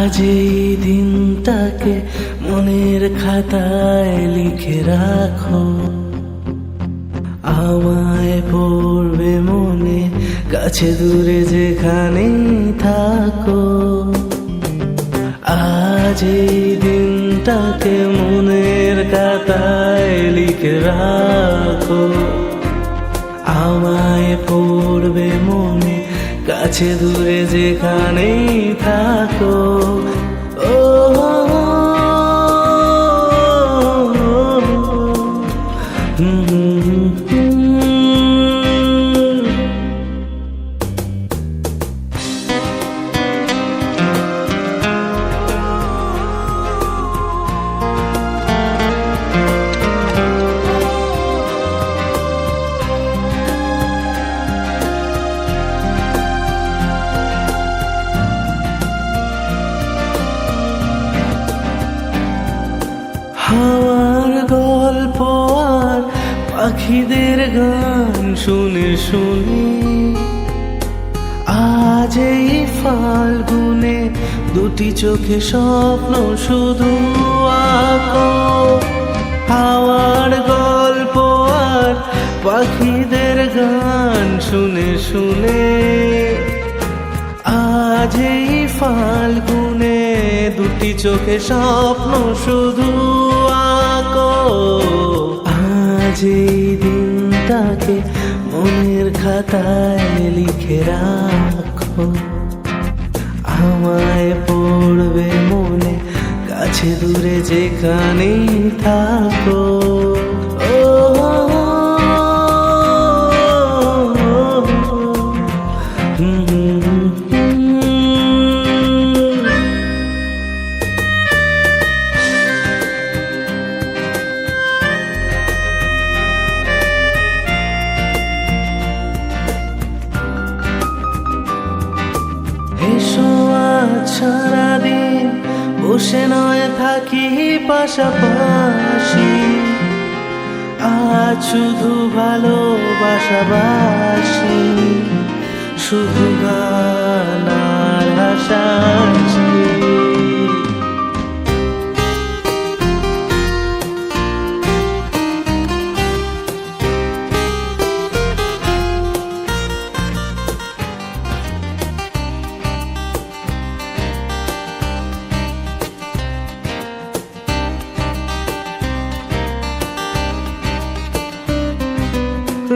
আজ এই দিনটাকে মনের খাতায় লিখে রাখো, আমায় পড়বে মনে, কাছে দূরে যেখানেই থাকো। আজ এই দিনটাকে মনের খাতায় লিখে রাখো, আমায় পড়বে মনে, কাছে দূরে যেখানেই থাকো। ও হাওয়ার গল্প আর পাখিদের গান শুনে শুনে আজ এই ফাল্গুনে দুটি চোখে স্বপ্ন শুধু আঁকো। হাওয়ার গল্প আর পাখিদের গান শুনে শুনে আজ এই ফাল্গুনে দুটি চোখে স্বপ্ন শুধু আঁকো। আজ এই দিনটাকে মনের খাতায় লিখে রাখো, আমায় পড়বে মনে, কাছে দূরে যেখানেই থাকো। এসো আজ সারাদিন বসে নয় থাকি পাশাপাশি, আজ শুধু ভালোবাসাবাসি, শুধু গান আর হাসাহাসি।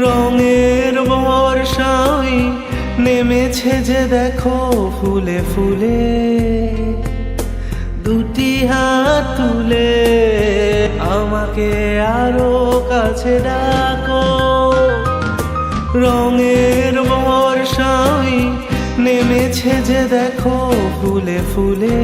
রঙের বর্ষাই নেমেছে যে দেখো ফুলে ফুলে, দুটি হাত তুলে আমাকে আরো কাছে ডাকো। রঙের বর্ষাই নেমেছে যে দেখো ফুলে ফুলে,